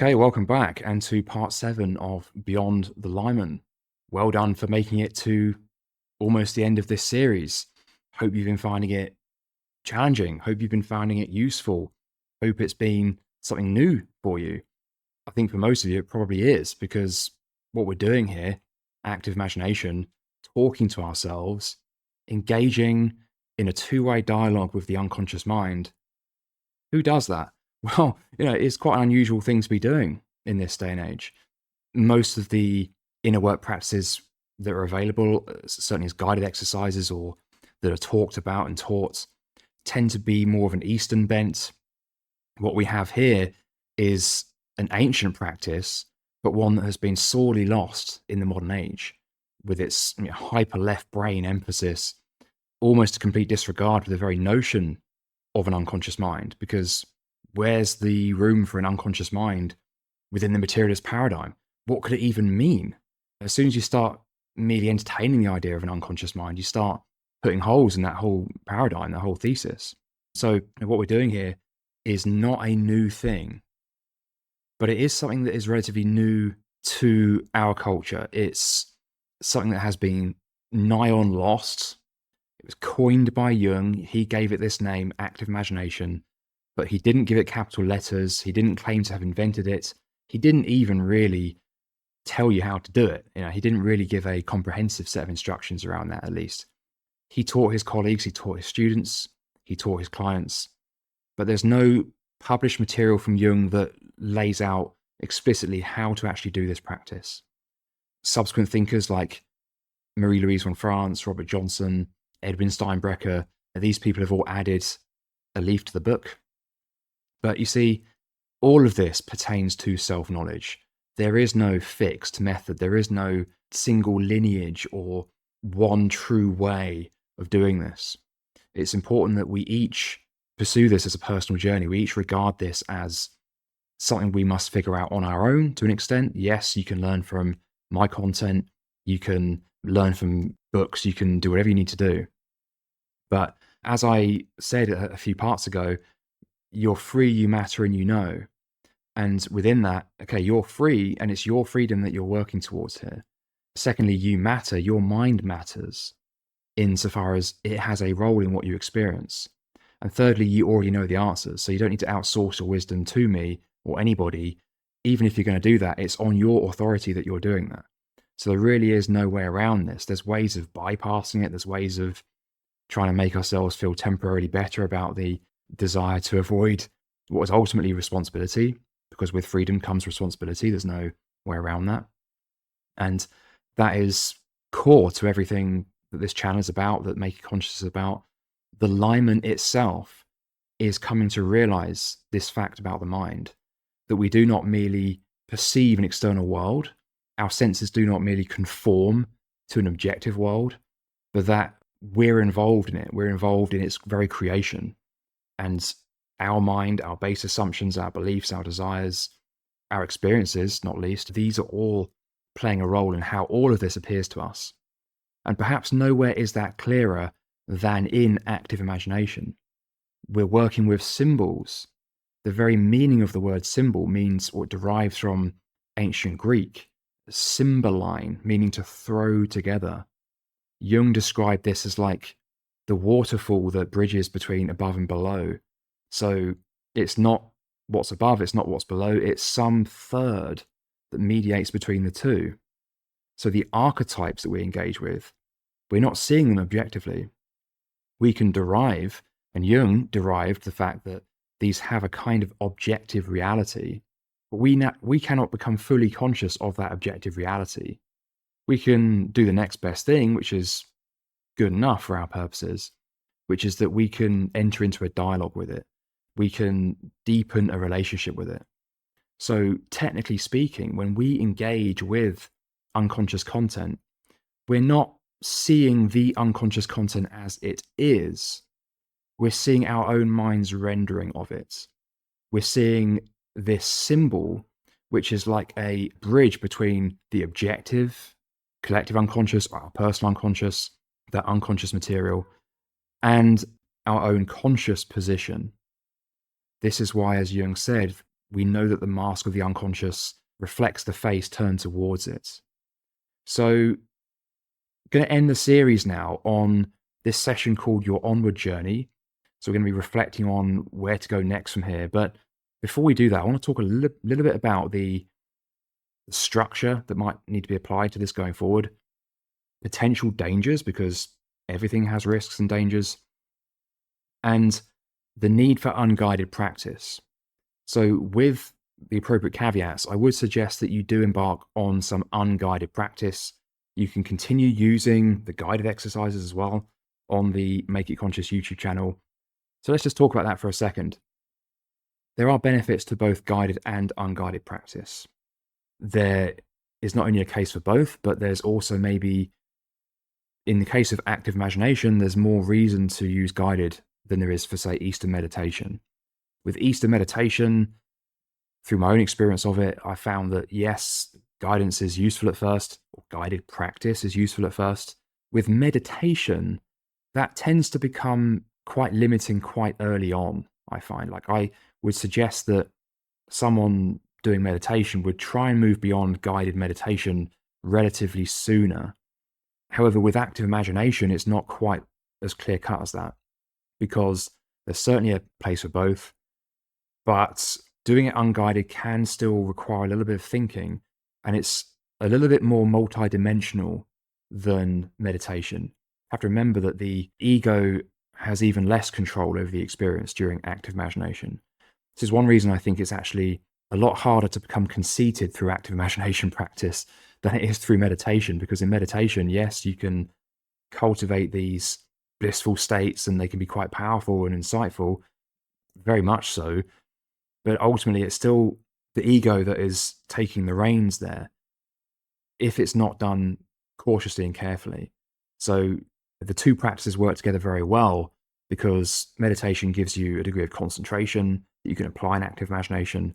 Okay, welcome back and to part 7 of Beyond the Limen. Well done for making it to almost the end of this series. Hope you've been finding it challenging. Hope you've been finding it useful. Hope it's been something new for you. I think for most of you, it probably is, because what we're doing here, active imagination, talking to ourselves, engaging in a two-way dialogue with the unconscious mind. Who does that? Well, it's quite an unusual thing to be doing in this day and age. Most of the inner work practices that are available, certainly as guided exercises or that are talked about and taught, tend to be more of an Eastern bent. What we have here is an ancient practice, but one that has been sorely lost in the modern age, with its hyper left brain emphasis, almost a complete disregard for the very notion of an unconscious mind, because where's the room for an unconscious mind within the materialist paradigm? What could it even mean? As soon as you start merely entertaining the idea of an unconscious mind, you start putting holes in that whole paradigm, that whole thesis. So what we're doing here is not a new thing, but it is something that is relatively new to our culture. It's something that has been nigh on lost. It was coined by Jung. He gave it this name, active imagination, but he didn't give it capital letters. He didn't claim to have invented it. He didn't even really tell you how to do it. He didn't really give a comprehensive set of instructions around that, at least. He taught his colleagues, he taught his students, he taught his clients, but there's no published material from Jung that lays out explicitly how to actually do this practice. Subsequent thinkers like Marie-Louise von Franz, Robert Johnson, Edwin Steinbrecher, these people have all added a leaf to the book. But you see, all of this pertains to self-knowledge. There is no fixed method. There is no single lineage or one true way of doing this. It's important that we each pursue this as a personal journey. We each regard this as something we must figure out on our own to an extent. Yes, you can learn from my content. You can learn from books. You can do whatever you need to do. But as I said a few parts ago, you're free, you matter, and you know. And within that, okay, you're free, and it's your freedom that you're working towards here. Secondly, you matter, your mind matters, insofar as it has a role in what you experience. And thirdly, you already know the answers, so you don't need to outsource your wisdom to me or anybody. Even if you're going to do that, it's on your authority that you're doing that. So there really is no way around this. There's ways of bypassing it. There's ways of trying to make ourselves feel temporarily better about the desire to avoid what is ultimately responsibility, because with freedom comes responsibility. There's no way around that. And that is core to everything that this channel is about, that Make It Conscious is about. The Limen itself is coming to realize this fact about the mind, that we do not merely perceive an external world. Our senses do not merely conform to an objective world, but that we're involved in it. We're involved in its very creation. And our mind, our base assumptions, our beliefs, our desires, our experiences, not least, these are all playing a role in how all of this appears to us. And perhaps nowhere is that clearer than in active imagination. We're working with symbols. The very meaning of the word symbol means, or it derives from ancient Greek, symboline, meaning to throw together. Jung described this as like the waterfall that bridges between above and below. So it's not what's above, it's not what's below, it's some third that mediates between the two. So the archetypes that we engage with, we're not seeing them objectively. We can derive, and Jung derived the fact that these have a kind of objective reality, but we cannot become fully conscious of that objective reality. We can do the next best thing, which is good enough for our purposes, which is that we can enter into a dialogue with it. We can deepen a relationship with it. So technically speaking, when we engage with unconscious content, we're not seeing the unconscious content as it is. We're seeing our own mind's rendering of it. We're seeing this symbol, which is like a bridge between the objective, collective unconscious, our personal unconscious, that unconscious material, and our own conscious position. This is why, as Jung said, we know that the mask of the unconscious reflects the face turned towards it. So, going to end the series now on this session called Your Onward Journey. So, we're going to be reflecting on where to go next from here. But before we do that, I want to talk a little bit about the structure that might need to be applied to this going forward, potential dangers, because everything has risks and dangers, and the need for unguided practice. So, with the appropriate caveats, I would suggest that you do embark on some unguided practice. You can continue using the guided exercises as well on the Make It Conscious YouTube channel. So let's just talk about that for a second. There are benefits to both guided and unguided practice. There is not only a case for both, but there's also maybe, in the case of active imagination, there's more reason to use guided than there is for, say, Eastern meditation. With Eastern meditation, through my own experience of it, I found that yes, guidance is useful at first, or guided practice is useful at first. With meditation, that tends to become quite limiting quite early on, I find. Like, I would suggest that someone doing meditation would try and move beyond guided meditation relatively sooner. However, with active imagination, it's not quite as clear cut as that, because there's certainly a place for both, but doing it unguided can still require a little bit of thinking, and it's a little bit more multidimensional than meditation. You have to remember that the ego has even less control over the experience during active imagination. This is one reason I think it's actually a lot harder to become conceited through active imagination practice than it is through meditation, because in meditation, yes, you can cultivate these blissful states and they can be quite powerful and insightful, very much so. But ultimately, it's still the ego that is taking the reins there, if it's not done cautiously and carefully. So the two practices work together very well, because meditation gives you a degree of concentration that you can apply in active imagination.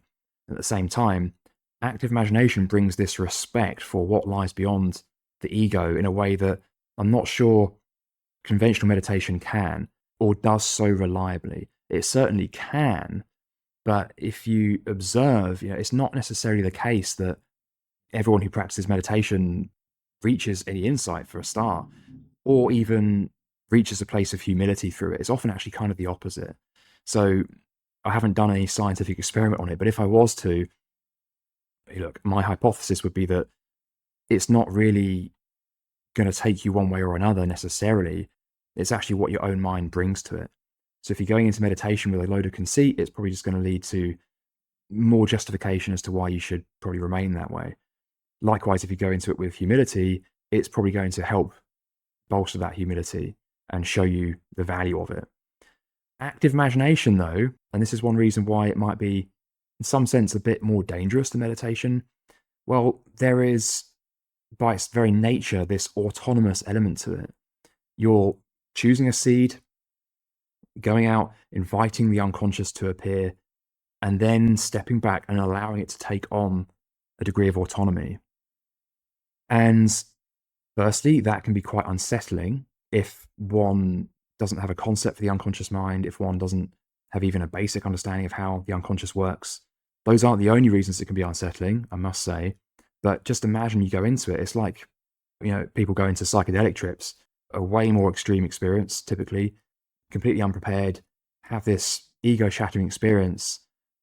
At the same time, active imagination brings this respect for what lies beyond the ego in a way that I'm not sure conventional meditation can, or does so reliably. It certainly can, but if you observe, it's not necessarily the case that everyone who practices meditation reaches any insight for a start, or even reaches a place of humility through it. It's often actually kind of the opposite. So I haven't done any scientific experiment on it, but if I was to, look, my hypothesis would be that it's not really going to take you one way or another necessarily. It's actually what your own mind brings to it. So if you're going into meditation with a load of conceit, it's probably just going to lead to more justification as to why you should probably remain that way. Likewise, if you go into it with humility, it's probably going to help bolster that humility and show you the value of it. Active imagination, though, and this is one reason why it might be, in some sense, a bit more dangerous than meditation. Well, there is, by its very nature, this autonomous element to it. You're choosing a seed, going out, inviting the unconscious to appear, and then stepping back and allowing it to take on a degree of autonomy. And firstly, that can be quite unsettling if one doesn't have a concept for the unconscious mind, if one doesn't have even a basic understanding of how the unconscious works. Those aren't the only reasons it can be unsettling, I must say. But just imagine you go into it. It's like, people go into psychedelic trips, a way more extreme experience, typically, completely unprepared, have this ego-shattering experience,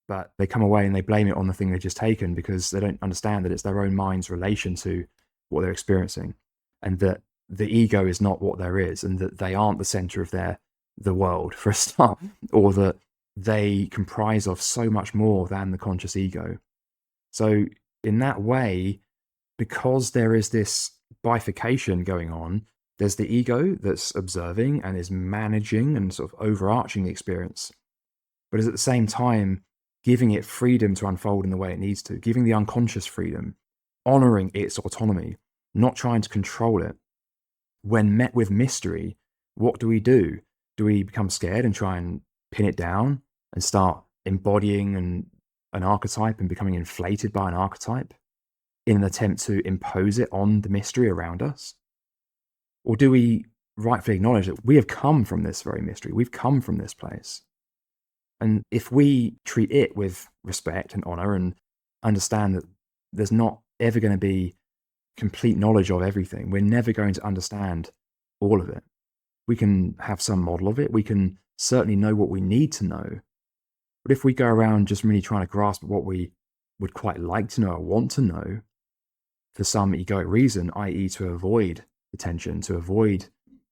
but they come away and they blame it on the thing they've just taken because they don't understand that it's their own mind's relation to what they're experiencing, and that the ego is not what there is, and that they aren't the center of the world, for a start, or that they comprise of so much more than the conscious ego. So in that way, because there is this bifurcation going on, there's the ego that's observing and is managing and sort of overarching the experience, but is at the same time giving it freedom to unfold in the way it needs to, giving the unconscious freedom, honoring its autonomy, not trying to control it. When met with mystery, what do? Do we become scared and try and pin it down and start embodying an archetype and becoming inflated by an archetype in an attempt to impose it on the mystery around us? Or do we rightfully acknowledge that we have come from this very mystery? We've come from this place. And if we treat it with respect and honor and understand that there's not ever going to be complete knowledge of everything, we're never going to understand all of it. We can have some model of it. We can certainly know what we need to know. But if we go around just really trying to grasp what we would quite like to know or want to know for some egoic reason, i.e., to avoid the tension, to avoid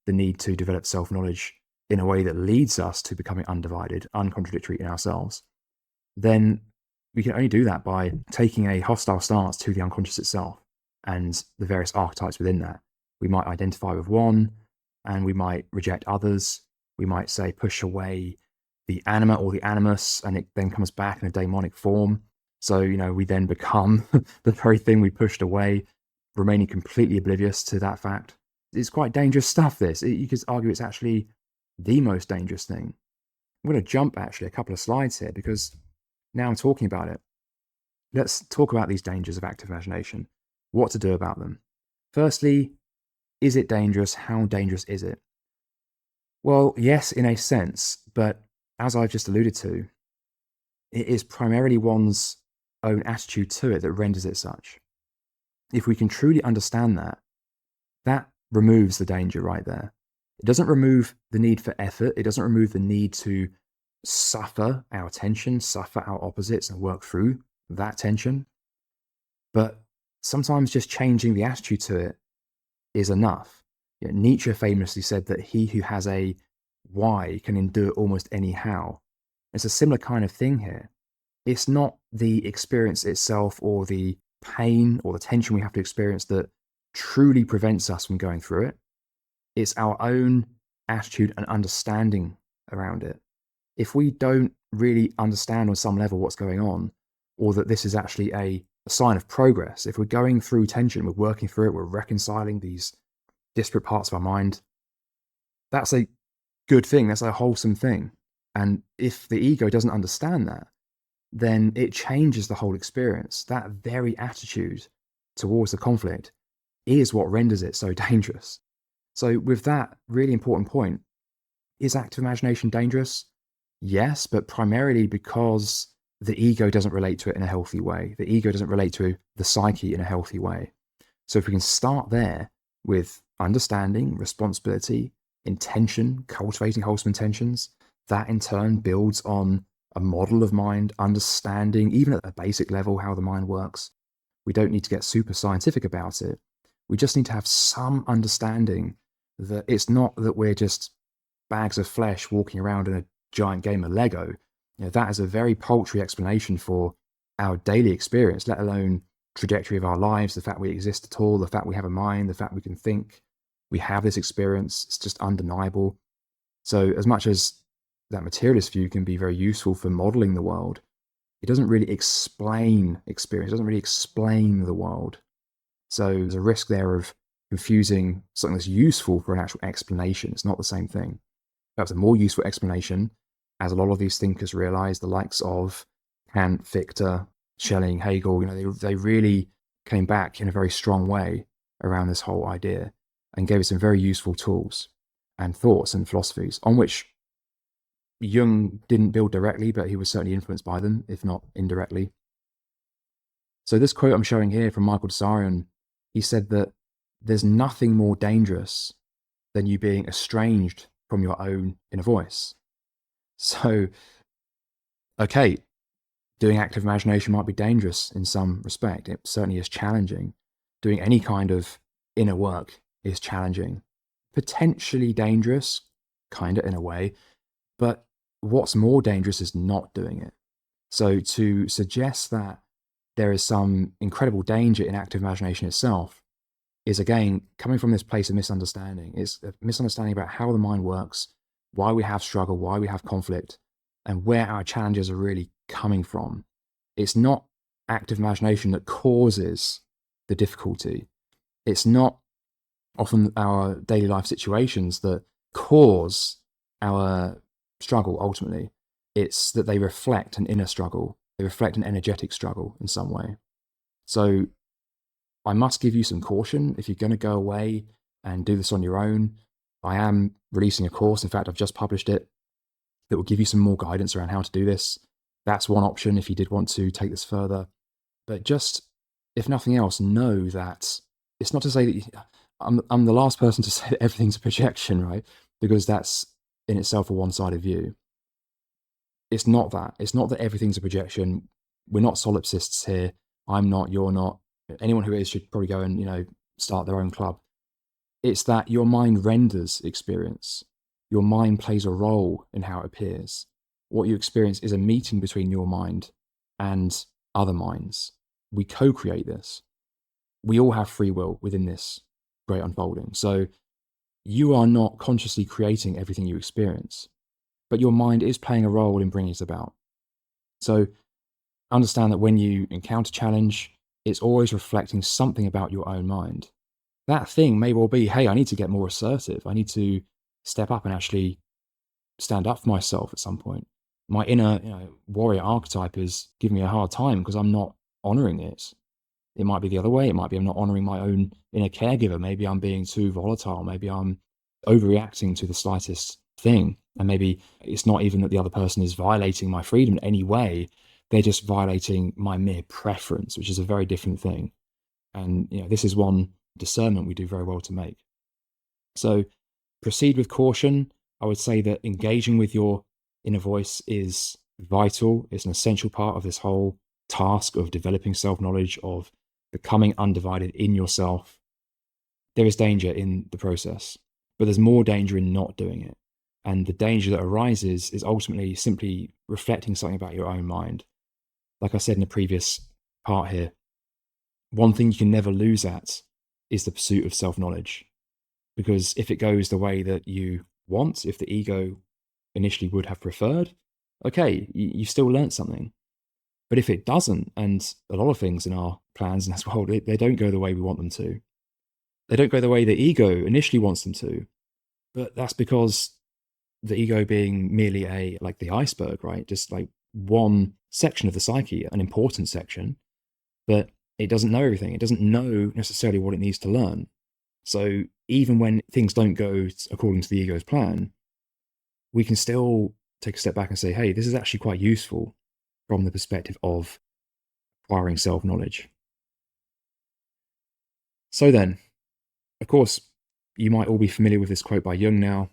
the need to develop self-knowledge in a way that leads us to becoming undivided, uncontradictory in ourselves, then we can only do that by taking a hostile stance to the unconscious itself and the various archetypes within that. We might identify with one and we might reject others. We might say push away the anima or the animus, and it then comes back in a daemonic form. So, we then become the very thing we pushed away, remaining completely oblivious to that fact. It's quite dangerous stuff, this. You could argue it's actually the most dangerous thing. I'm going to jump actually a couple of slides here because now I'm talking about it. Let's talk about these dangers of active imagination, what to do about them. Firstly, is it dangerous? How dangerous is it? Well, yes, in a sense, but as I've just alluded to, it is primarily one's own attitude to it that renders it such. If we can truly understand that, that removes the danger right there. It doesn't remove the need for effort. It doesn't remove the need to suffer our tension, suffer our opposites, and work through that tension. But sometimes just changing the attitude to it is enough. Nietzsche famously said that he who has a why can endure almost any how. It's a similar kind of thing here. It's not the experience itself or the pain or the tension we have to experience that truly prevents us from going through it. It's our own attitude and understanding around it. If we don't really understand on some level what's going on, or that this is actually a sign of progress, if we're going through tension, we're working through it, we're reconciling these disparate parts of our mind, that's a good thing, that's a wholesome thing. And if the ego doesn't understand that, then it changes the whole experience. That very attitude towards the conflict is what renders it so dangerous. So with that really important point, is active imagination dangerous? Yes, but primarily because the ego doesn't relate to it in a healthy way. The ego doesn't relate to the psyche in a healthy way. So if we can start there with understanding, responsibility, intention, cultivating wholesome intentions, that in turn builds on a model of mind, understanding, even at a basic level, how the mind works. We don't need to get super scientific about it. We just need to have some understanding that it's not that we're just bags of flesh walking around in a giant game of Lego. That is a very paltry explanation for our daily experience, let alone trajectory of our lives, the fact we exist at all, the fact we have a mind, the fact we can think, we have this experience. It's just undeniable. So as much as that materialist view can be very useful for modeling the world, it doesn't really explain experience, it doesn't really explain the world. So there's a risk there of confusing something that's useful for an actual explanation. It's not the same thing. Perhaps a more useful explanation, as a lot of these thinkers realize, the likes of Kant, Fichte, Schelling, Hegel, they really came back in a very strong way around this whole idea and gave us some very useful tools and thoughts and philosophies on which Jung didn't build directly, but he was certainly influenced by them, if not indirectly. So this quote I'm showing here from Michael Tsarion, he said that there's nothing more dangerous than you being estranged from your own inner voice. So, okay, doing active imagination might be dangerous in some respect. It certainly is challenging. Doing any kind of inner work is challenging. Potentially dangerous, kind of in a way, but what's more dangerous is not doing it. So to suggest that there is some incredible danger in active imagination itself is, again, coming from this place of misunderstanding. It's a misunderstanding about how the mind works, why we have struggle, why we have conflict, and where our challenges are really coming from. It's not active imagination that causes the difficulty. It's not often our daily life situations that cause our struggle ultimately. It's that they reflect an inner struggle. They reflect an energetic struggle in some way. So I must give you some caution if you're going to go away and do this on your own. I am releasing a course. In fact, I've just published it that will give you some more guidance around how to do this. That's one option if you did want to take this further. But just, if nothing else, know that it's not to say that I'm the last person to say that everything's a projection, right? Because that's in itself a one-sided view. It's not that. It's not that everything's a projection. We're not solipsists here. I'm not, you're not. Anyone who is should probably go and, start their own club. It's that your mind renders experience. Your mind plays a role in how it appears. What you experience is a meeting between your mind and other minds. We co-create this. We all have free will within this great unfolding. So you are not consciously creating everything you experience, but your mind is playing a role in bringing it about. So understand that when you encounter challenge, it's always reflecting something about your own mind. That thing may well be, hey, I need to get more assertive. I need to step up and actually stand up for myself at some point. My inner warrior archetype is giving me a hard time because I'm not honoring it. It might be the other way. It might be I'm not honoring my own inner caregiver. Maybe I'm being too volatile. Maybe I'm overreacting to the slightest thing. And maybe it's not even that the other person is violating my freedom in any way. They're just violating my mere preference, which is a very different thing. And this is one discernment we do very well to make. So proceed with caution. I would say that engaging with your inner voice is vital. It's an essential part of this whole task of developing self-knowledge, of becoming undivided in yourself. There is danger in the process, but there's more danger in not doing it. And the danger that arises is ultimately simply reflecting something about your own mind. Like I said in the previous part here, one thing you can never lose at is the pursuit of self-knowledge. Because if it goes the way that you want, if the ego initially would have preferred, okay, you've still learned something. But if it doesn't, and a lot of things in our plans and as well, they don't go the way we want them to. They don't go the way the ego initially wants them to. But that's because the ego being merely like the iceberg, right? Just like one section of the psyche, an important section, but it doesn't know everything. It doesn't know necessarily what it needs to learn. So even when things don't go according to the ego's plan, we can still take a step back and say, hey, this is actually quite useful from the perspective of acquiring self-knowledge. So then, of course, you might all be familiar with this quote by Jung now.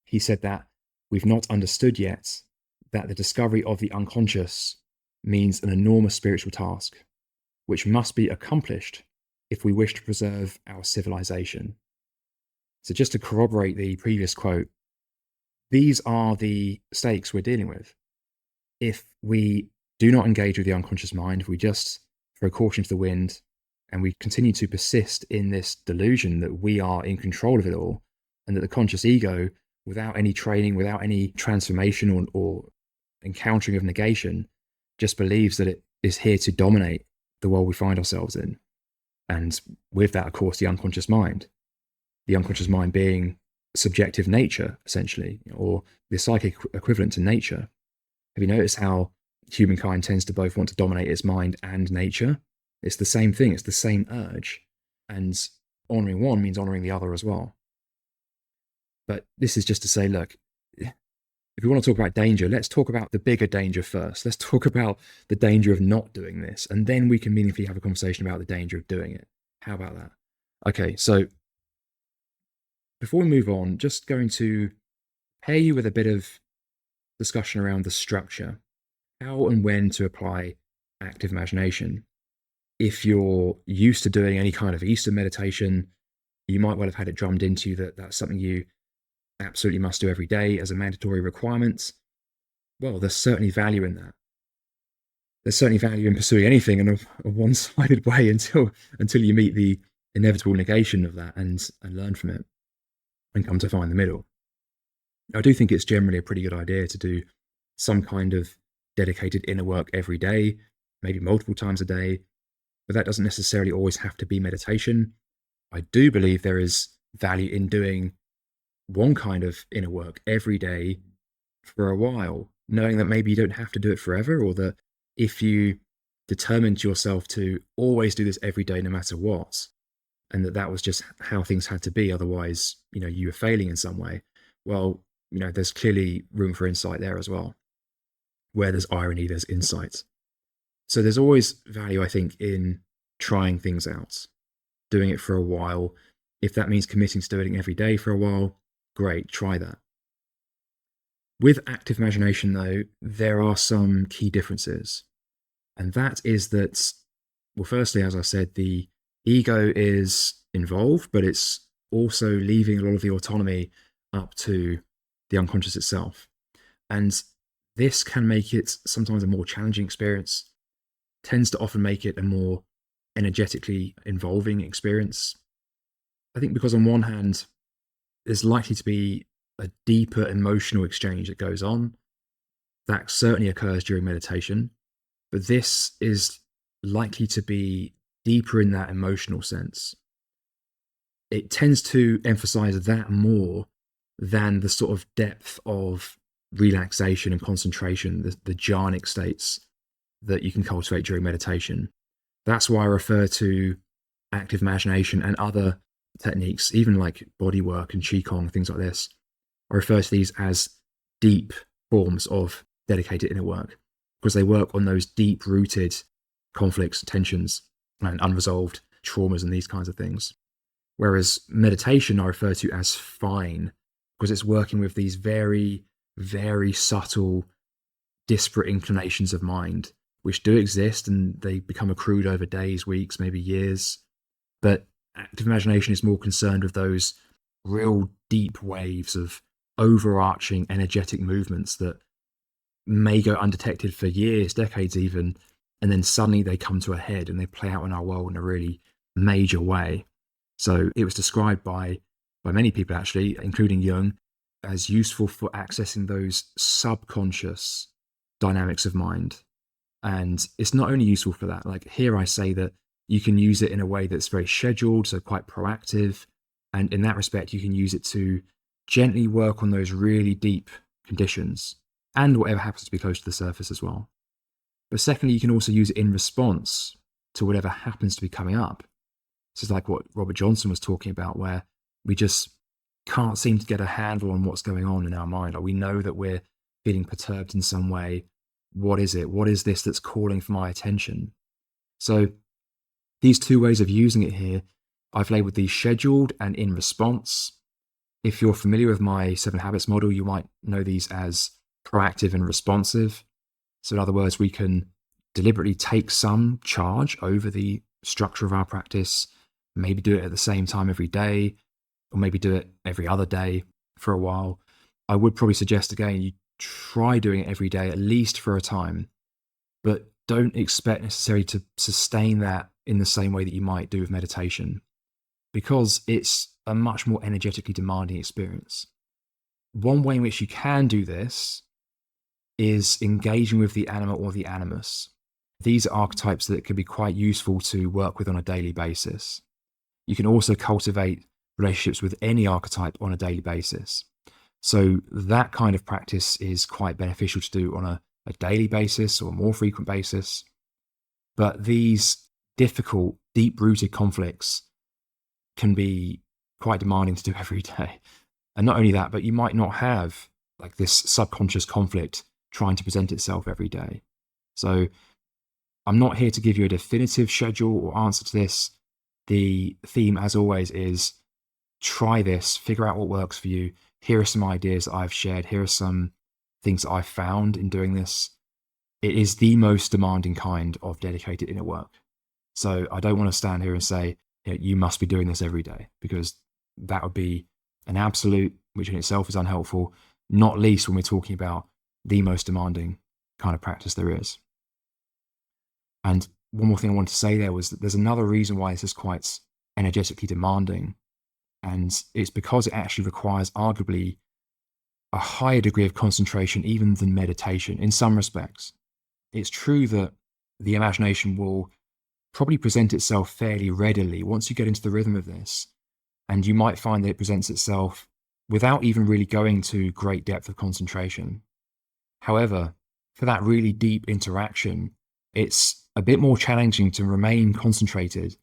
He said that we've not understood yet that the discovery of the unconscious means an enormous spiritual task, which must be accomplished if we wish to preserve our civilization. So just to corroborate the previous quote, these are the stakes we're dealing with. If we do not engage with the unconscious mind, if we just throw caution to the wind and we continue to persist in this delusion that we are in control of it all, and that the conscious ego, without any training, without any transformation or encountering of negation, just believes that it is here to dominate the world we find ourselves in. And with that, of course, the unconscious mind being subjective nature, essentially, or the psychic equivalent to nature. Have you noticed how humankind tends to both want to dominate its mind and nature? It's the same thing. It's the same urge. And honoring one means honoring the other as well. But this is just to say, look, if we want to talk about danger, let's talk about the bigger danger first. Let's talk about the danger of not doing this. And then we can meaningfully have a conversation about the danger of doing it. How about that? Okay, so before we move on, just going to pair you with a bit of discussion around the structure, how and when to apply active imagination. If you're used to doing any kind of Eastern meditation, you might well have had it drummed into you that that's something you absolutely must do every day as a mandatory requirement. Well, there's certainly value in that. There's certainly value in pursuing anything in a one-sided way until you meet the inevitable negation of that and learn from it and come to find the middle. I do think it's generally a pretty good idea to do some kind of dedicated inner work every day, maybe multiple times a day, but that doesn't necessarily always have to be meditation. I do believe there is value in doing one kind of inner work every day for a while, knowing that maybe you don't have to do it forever, or that if you determined yourself to always do this every day no matter what, and that was just how things had to be, otherwise you were failing in some way, well, there's clearly room for insight there as well. Where there's irony, there's insight. So there's always value, I think, in trying things out, doing it for a while. If that means committing to doing it every day for a while, great, try that. With active imagination, though, there are some key differences. And that is that, well, firstly, as I said, the ego is involved, but it's also leaving a lot of the autonomy up to the unconscious itself. And this can make it sometimes a more challenging experience, tends to often make it a more energetically involving experience. I think because on one hand, there's likely to be a deeper emotional exchange that goes on. That certainly occurs during meditation, but this is likely to be deeper in that emotional sense. It tends to emphasize that more than the sort of depth of relaxation and concentration, the jhanic states that you can cultivate during meditation. That's why I refer to active imagination and other techniques, even like body work and qigong, things like this. I refer to these as deep forms of dedicated inner work because they work on those deep-rooted conflicts, tensions, and unresolved traumas and these kinds of things. Whereas meditation I refer to as fine because it's working with these very, very subtle, disparate inclinations of mind, which do exist and they become accrued over days, weeks, maybe years. But active imagination is more concerned with those real deep waves of overarching energetic movements that may go undetected for years, decades even, and then suddenly they come to a head and they play out in our world in a really major way. So it was described by many people actually, including Jung, as useful for accessing those subconscious dynamics of mind. And it's not only useful for that, like here I say that you can use it in a way that's very scheduled, so quite proactive. And in that respect, you can use it to gently work on those really deep conditions and whatever happens to be close to the surface as well. But secondly, you can also use it in response to whatever happens to be coming up. This is like what Robert Johnson was talking about, where we just can't seem to get a handle on what's going on in our mind. Like we know that we're feeling perturbed in some way. What is it? What is this that's calling for my attention? So these two ways of using it here, I've labeled these scheduled and in response. If you're familiar with my 7 Habits model, you might know these as proactive and responsive. So in other words, we can deliberately take some charge over the structure of our practice, maybe do it at the same time every day, or maybe do it every other day for a while. I would probably suggest again, you try doing it every day, at least for a time, but don't expect necessarily to sustain that in the same way that you might do with meditation, because it's a much more energetically demanding experience. One way in which you can do this is engaging with the anima or the animus. These are archetypes that can be quite useful to work with on a daily basis. You can also cultivate relationships with any archetype on a daily basis. So that kind of practice is quite beneficial to do on a daily basis or a more frequent basis. But these difficult, deep-rooted conflicts can be quite demanding to do every day. And not only that, but you might not have like this subconscious conflict trying to present itself every day. So I'm not here to give you a definitive schedule or answer to this. The theme, as always, is try this, figure out what works for you. Here are some ideas that I've shared. Here are some things that I've found in doing this. It is the most demanding kind of dedicated inner work. So I don't want to stand here and say, you must be doing this every day, because that would be an absolute, which in itself is unhelpful, not least when we're talking about the most demanding kind of practice there is. And one more thing I wanted to say there was that there's another reason why this is quite energetically demanding. And it's because it actually requires arguably a higher degree of concentration even than meditation in some respects. It's true that the imagination will probably present itself fairly readily once you get into the rhythm of this. And you might find that it presents itself without even really going to great depth of concentration. However, for that really deep interaction, it's a bit more challenging to remain concentrated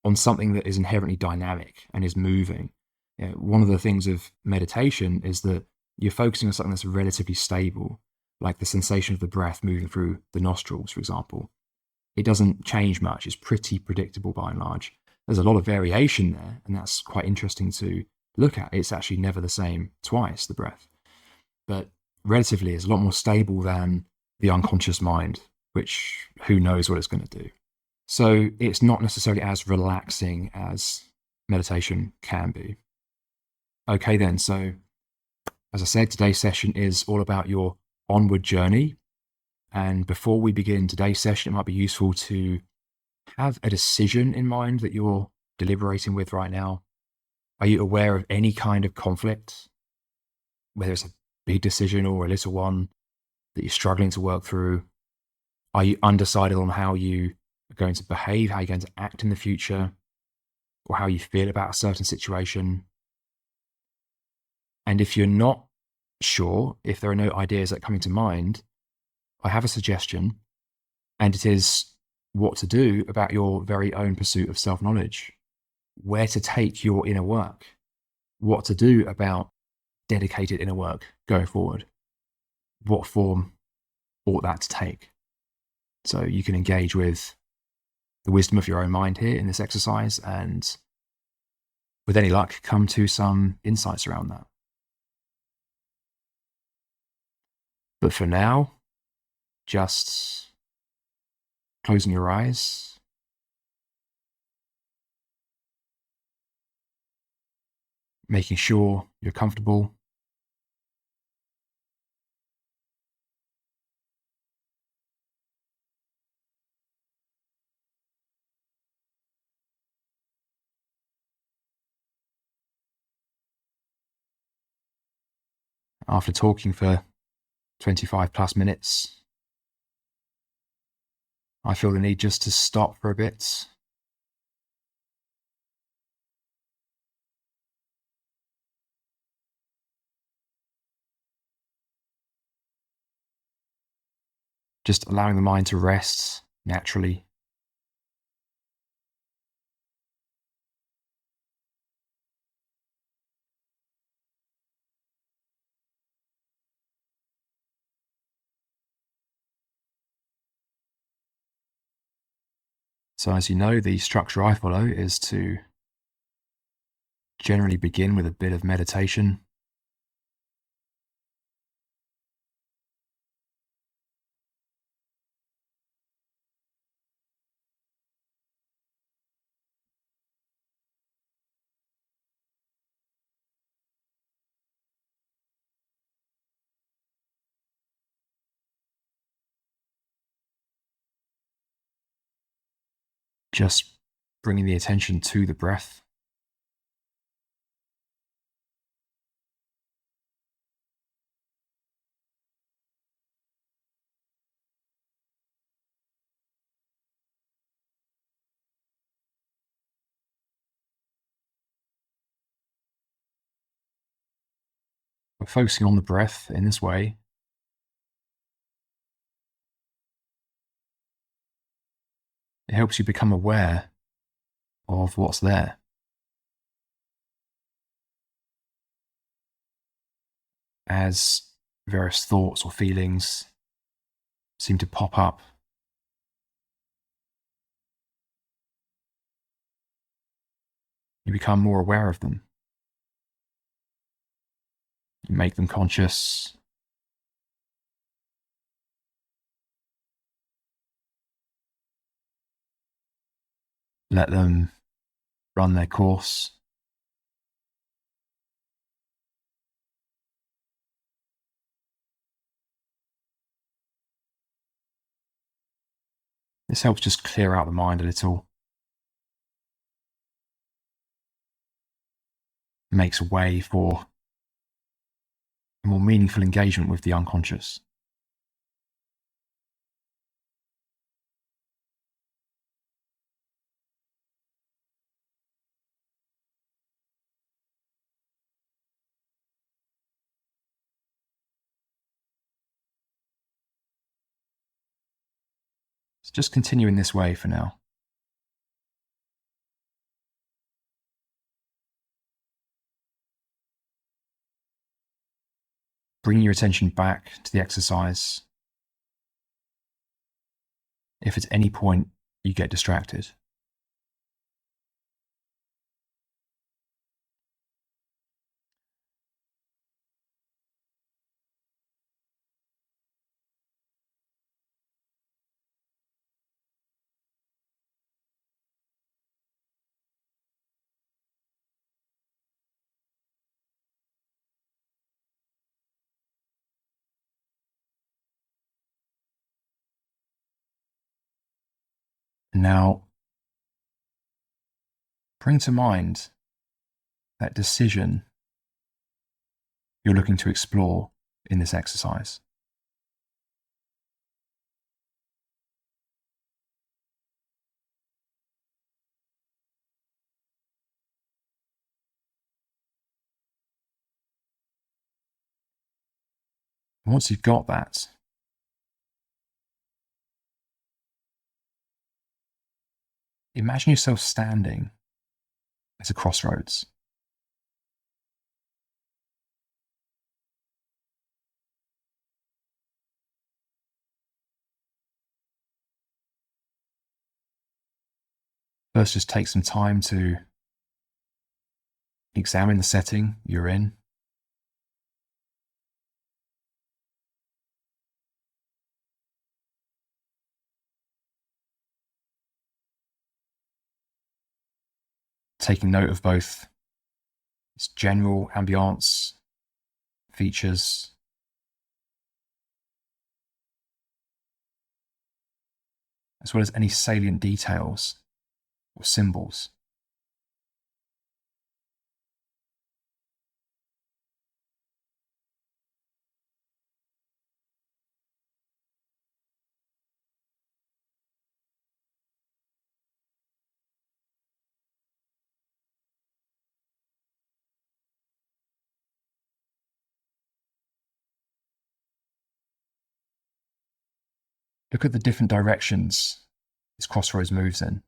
on something that is inherently dynamic and is moving. One of the things of meditation is that you're focusing on something that's relatively stable, like the sensation of the breath moving through the nostrils, for example, it doesn't change much. It's pretty predictable by and large. There's a lot of variation there, and that's quite interesting to look at. It's actually never the same twice, the breath. But relatively, it's a lot more stable than the unconscious mind, which who knows what it's going to do. So it's not necessarily as relaxing as meditation can be. Okay, then. So as I said, today's session is all about your onward journey. And before we begin today's session, it might be useful to have a decision in mind that you're deliberating with right now. Are you aware of any kind of conflict, whether it's a big decision or a little one that you're struggling to work through? Are you undecided on how you are going to behave, how you're going to act in the future, or how you feel about a certain situation? And if you're not sure, if there are no ideas that are coming to mind, I have a suggestion, and it is what to do about your very own pursuit of self-knowledge, where to take your inner work, what to do about dedicated inner work going forward, what form ought that to take. So you can engage with the wisdom of your own mind here in this exercise, and with any luck, come to some insights around that. But for now, just closing your eyes, making sure you're comfortable. After talking for 25 plus minutes, I feel the need just to stop for a bit. Just allowing the mind to rest naturally. So as you know, the structure I follow is to generally begin with a bit of meditation. Just bringing the attention to the breath. But focusing on the breath in this way, it helps you become aware of what's there. As various thoughts or feelings seem to pop up, you become more aware of them. You make them conscious. Let them run their course. This helps just clear out the mind a little. Makes way for a more meaningful engagement with the unconscious. So just continue in this way for now. bring your attention back to the exercise if at any point you get distracted. Now, bring to mind that decision you're looking to explore in this exercise. And once you've got that, imagine yourself standing at a crossroads. First, just take some time to examine the setting you're in. Taking note of both its general ambiance, features, as well as any salient details or symbols. Look at the different directions this crossroads moves in.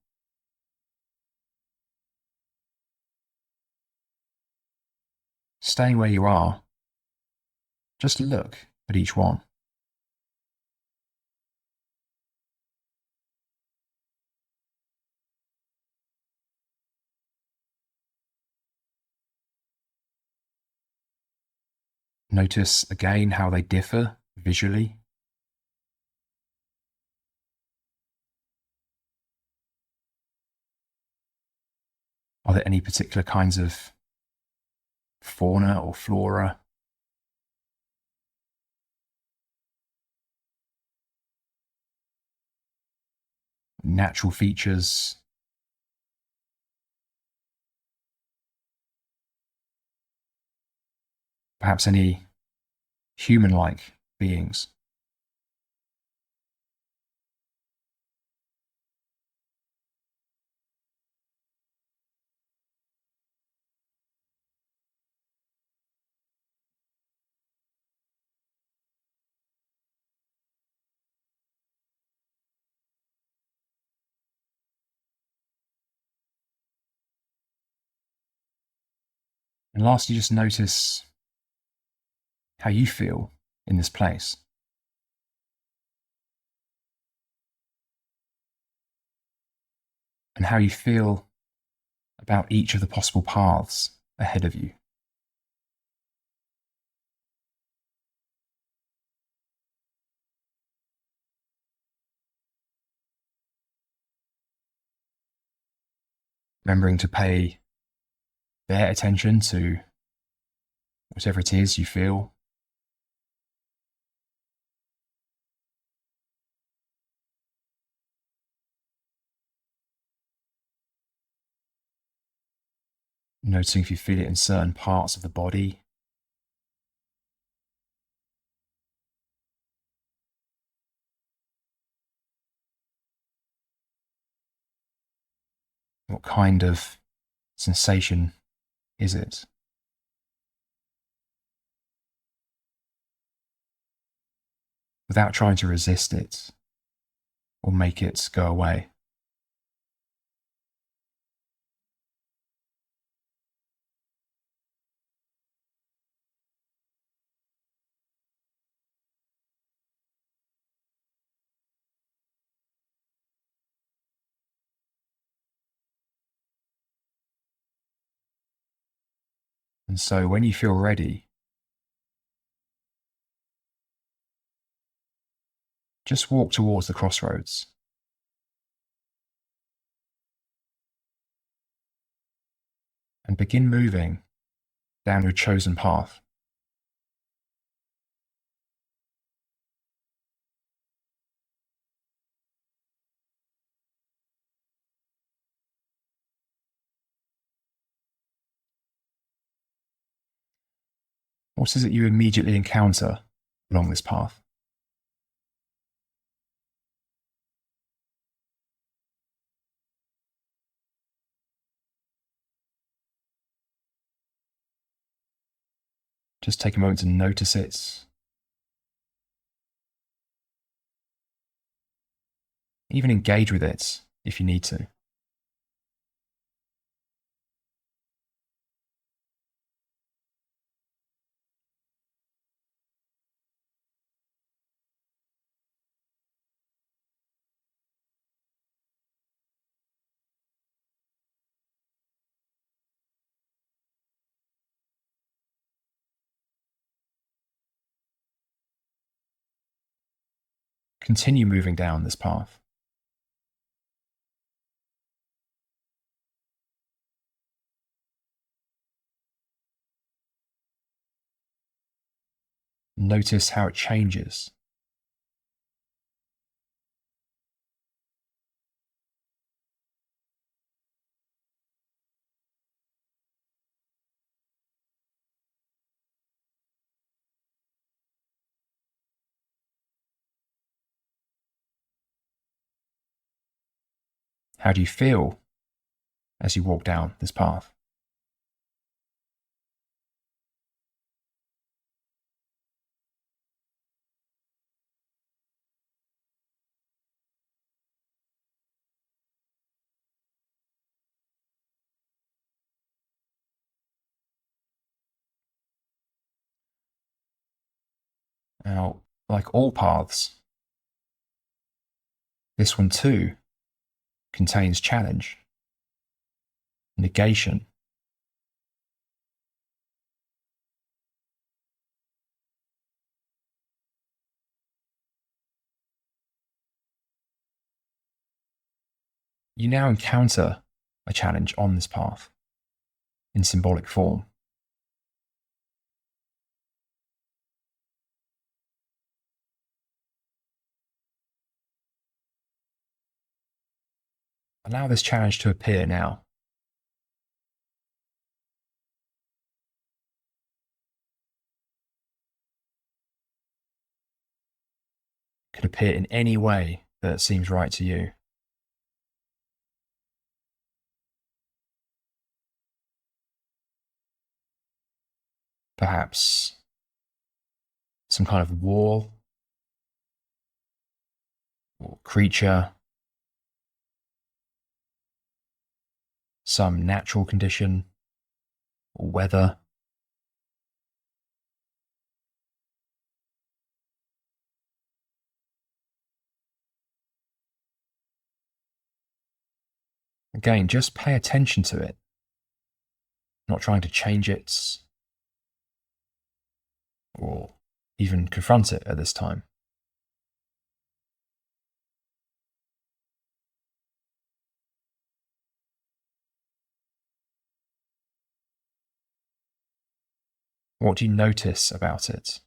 Staying where you are, just look at each one. Notice again how they differ visually. Are there any particular kinds of fauna or flora? Natural features? Perhaps any human-like beings? And lastly, just notice how you feel in this place. And how you feel about each of the possible paths ahead of you. Remembering to pay their attention to whatever it is you feel. Noticing if you feel it in certain parts of the body. What kind of sensation is it? Without trying to resist it or make it go away. And so when you feel ready, just walk towards the crossroads. And begin moving down your chosen path. What is it you immediately encounter along this path? Just take a moment to notice it. Even engage with it if you need to. Continue moving down this path. Notice how it changes. How do you feel as you walk down this path? Now, like all paths, this one too contains challenge, negation. You now encounter a challenge on this path in symbolic form. Allow this challenge to appear now. It could appear in any way that seems right to you. Perhaps some kind of wall or creature, some natural condition or weather. Again, just pay attention to it, not trying to change it or even confront it at this time. What do you notice about it?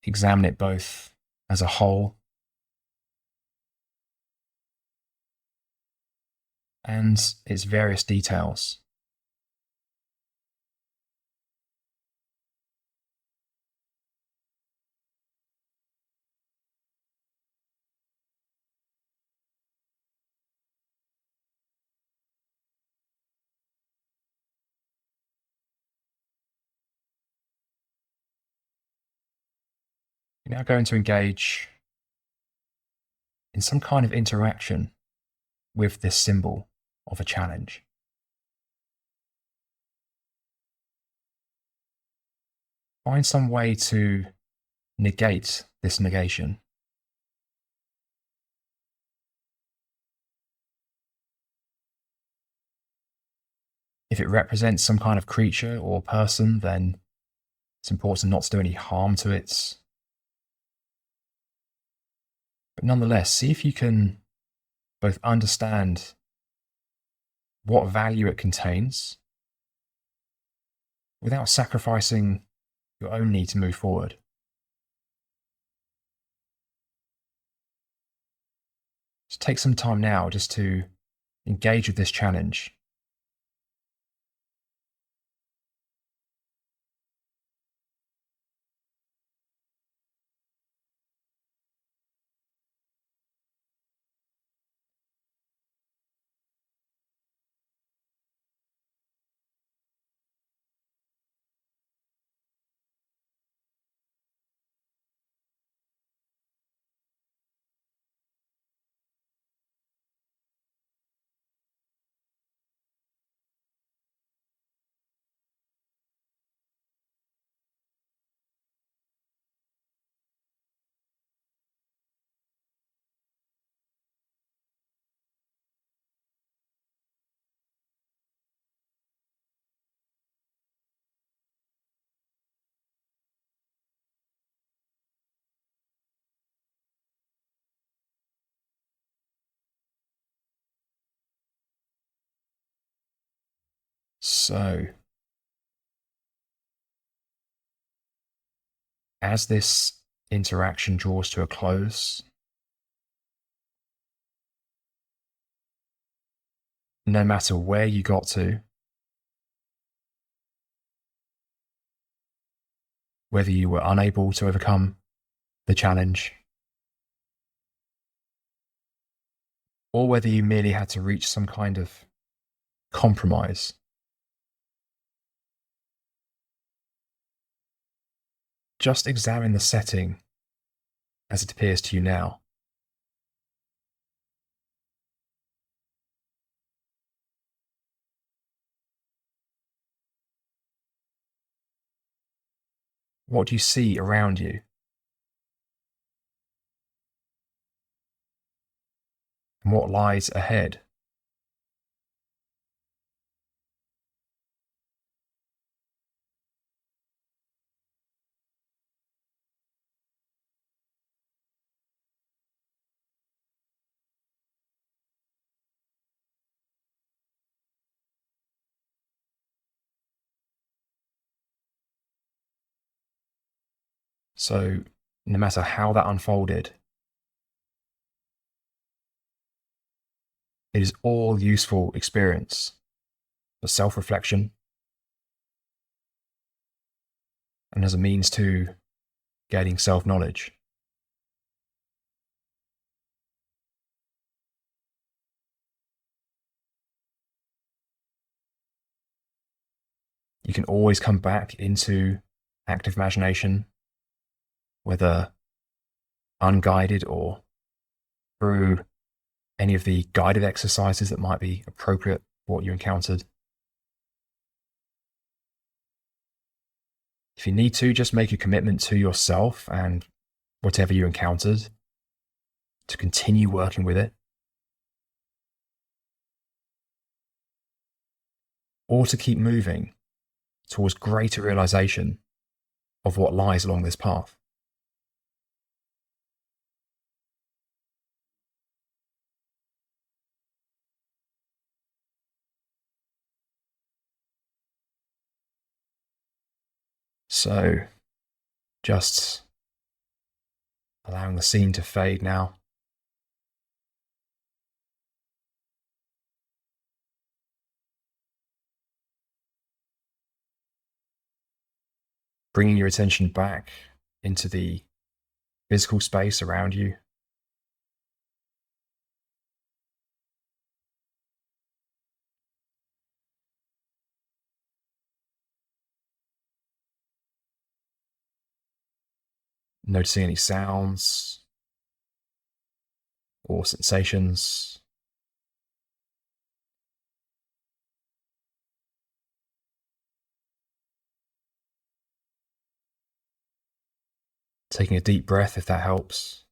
Examine it both as a whole and its various details. You're now going to engage in some kind of interaction with this symbol of a challenge. Find some way to negate this negation. it represents some kind of creature or person, then it's important not to do any harm to it. But nonetheless, see if you can both understand what value it contains without sacrificing your own need to move forward. Just take some time now just to engage with this challenge. So, as this interaction draws to a close, no matter where you got to, whether you were unable to overcome the challenge, or whether you merely had to reach some kind of compromise, just examine the setting as it appears to you now. What do you see around you? And what lies ahead? So, no matter how that unfolded, it is all useful experience for self-reflection and as a means to gaining self-knowledge. You can always come back into active imagination, whether unguided or through any of the guided exercises that might be appropriate for what you encountered. If you need to, just make a commitment to yourself and whatever you encountered to continue working with it, or to keep moving towards greater realization of what lies along this path. So, just allowing the scene to fade now. Bringing your attention back into the physical space around you. Noticing any sounds or sensations. Taking a deep breath if that helps.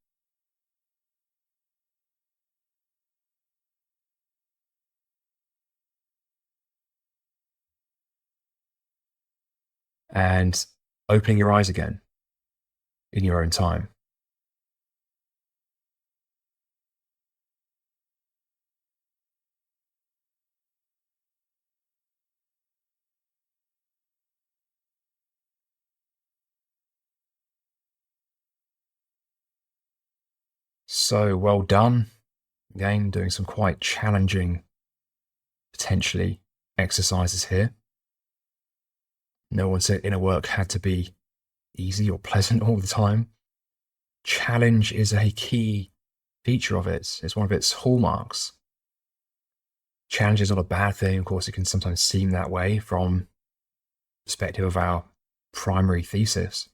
and opening your eyes again in your own time. So well done. Again, doing some quite challenging, potentially, exercises here. No one said inner work had to be easy or pleasant all the time. Challenge is a key feature of it. It's one of its hallmarks. Challenge is not a bad thing. Of course, it can sometimes seem that way from the perspective of our primary thesis.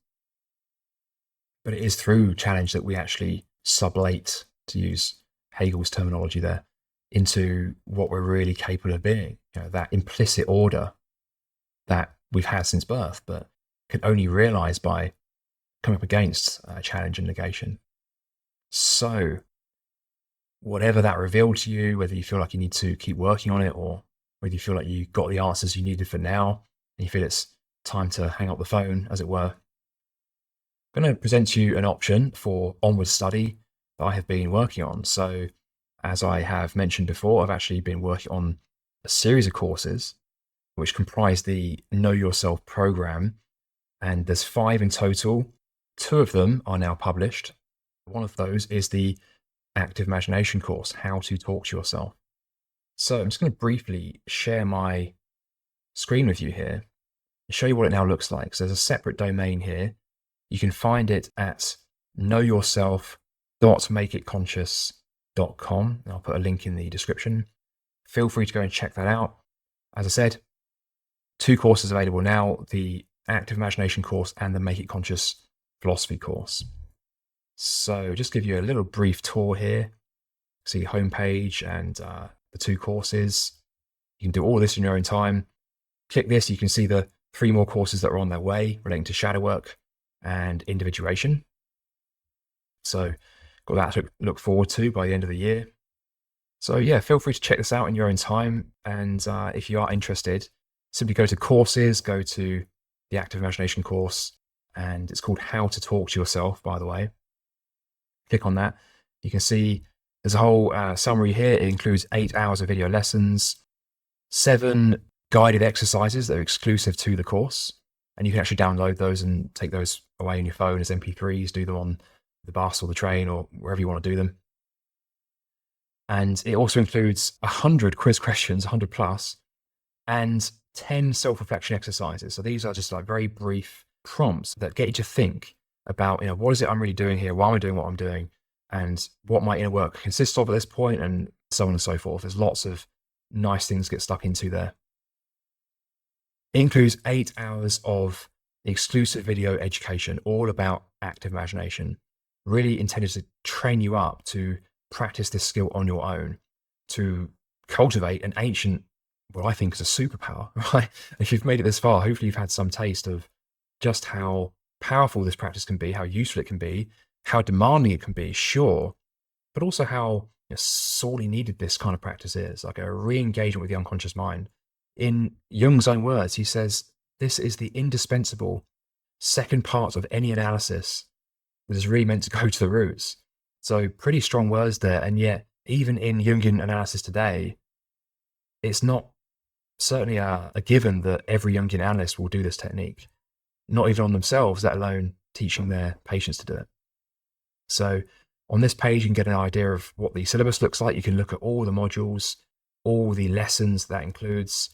But it is through challenge that we actually sublate, to use Hegel's terminology there, into what we're really capable of being. That implicit order that we've had since birth, but can only realize by coming up against challenge and negation. So whatever that revealed to you, whether you feel like you need to keep working on it, or whether you feel like you got the answers you needed for now, and you feel it's time to hang up the phone, as it were, I'm going to present to you an option for onward study that I have been working on. So as I have mentioned before, I've actually been working on a series of courses which comprise the Know Yourself program. And there's 5 in total. 2 of them are now published. One of those is the Active Imagination course, How to Talk to Yourself. So I'm just going to briefly share my screen with you here and show you what it now looks like. So there's a separate domain here. You can find it at knowyourself.makeitconscious.com. I'll put a link in the description. Feel free to go and check that out. As I said, 2 courses available now, the Active Imagination course and the Make It Conscious philosophy course. So just give you a little brief tour here. See the homepage and the 2 courses. You can do all this in your own time. Click this, you can see the 3 more courses that are on their way relating to shadow work and individuation. So got that to look forward to by the end of the year. So yeah, feel free to check this out in your own time. And if you are interested, simply go to courses, go to the Active Imagination course, and it's called How to Talk to Yourself, by the way. Click on that. You can see there's a whole summary here. It includes 8 hours of video lessons, 7 guided exercises that are exclusive to the course. And you can actually download those and take those away on your phone as MP3s, do them on the bus or the train or wherever you want to do them. And it also includes 100 quiz questions, 100 plus, and 10 self-reflection exercises. So these are just like very brief prompts that get you to think about, what is it I'm really doing here? Why am I doing what I'm doing? And what my inner work consists of at this point, and so on and so forth. There's lots of nice things to get stuck into there. It includes 8 hours of exclusive video education, all about active imagination, really intended to train you up to practice this skill on your own, to cultivate an ancient, what I think is a superpower, right? If you've made it this far, hopefully you've had some taste of just how powerful this practice can be, how useful it can be, how demanding it can be, sure, but also how sorely needed this kind of practice is, like a re-engagement with the unconscious mind. In Jung's own words, he says, this is the indispensable second part of any analysis that is really meant to go to the roots. So pretty strong words there. And yet, even in Jungian analysis today, it's not certainly a given that every Jungian analyst will do this technique, not even on themselves, let alone teaching their patients to do it. So on this page, you can get an idea of what the syllabus looks like. You can look at all the modules, all the lessons that includes.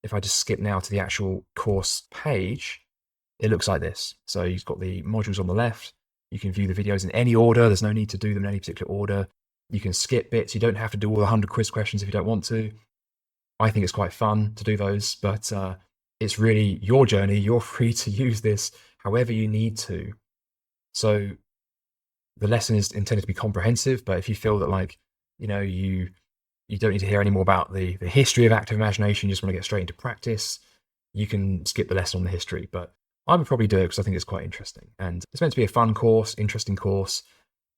If I just skip now to the actual course page, it looks like this. So you've got the modules on the left. You can view the videos in any order. There's no need to do them in any particular order. You can skip bits. You don't have to do all the 100 quiz questions if you don't want to. I think it's quite fun to do those, but it's really your journey. You're free to use this however you need to. So the lesson is intended to be comprehensive, but if you feel that you don't need to hear any more about the history of active imagination, you just want to get straight into practice, you can skip the lesson on the history. But I would probably do it because I think it's quite interesting. And it's meant to be a fun course, interesting course,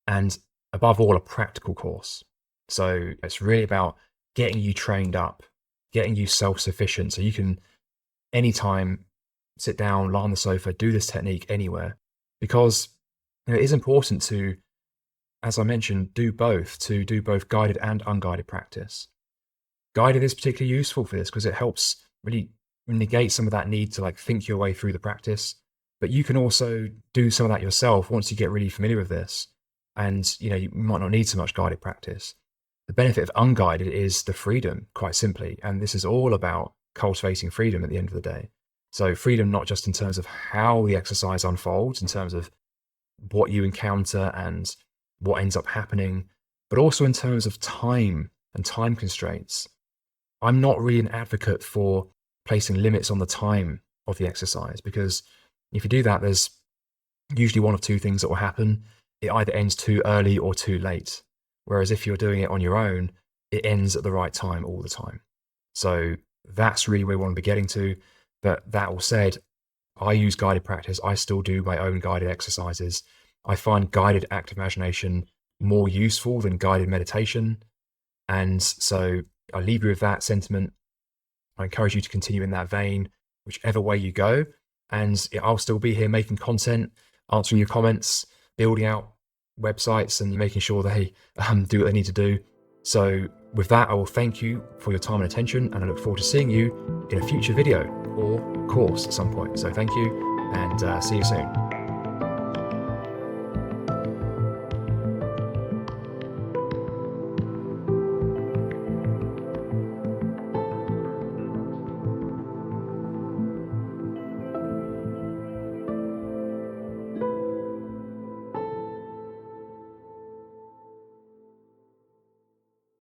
and above all, a practical course. So it's really about getting you trained up, getting you self-sufficient, so you can anytime sit down, lie on the sofa, do this technique anywhere, because it is important to, as I mentioned, do both guided and unguided practice. Guided is particularly useful for this because it helps really negate some of that need to like think your way through the practice. But you can also do some of that yourself once you get really familiar with this. And you might not need so much guided practice. The benefit of unguided is the freedom, quite simply. And this is all about cultivating freedom at the end of the day. So freedom, not just in terms of how the exercise unfolds, in terms of what you encounter and what ends up happening, but also in terms of time and time constraints. I'm not really an advocate for placing limits on the time of the exercise, because if you do that, there's usually one of two things that will happen. It either ends too early or too late. Whereas if you're doing it on your own, it ends at the right time all the time. So that's really where we want to be getting to. But that all said, I use guided practice. I still do my own guided exercises. I find guided active imagination more useful than guided meditation. And so I leave you with that sentiment. I encourage you to continue in that vein, whichever way you go. And I'll still be here making content, answering your comments, building out websites and making sure they do what they need to do. So with that, I will thank you for your time and attention, and I look forward to seeing you in a future video or course at some point. So thank you, and see you soon.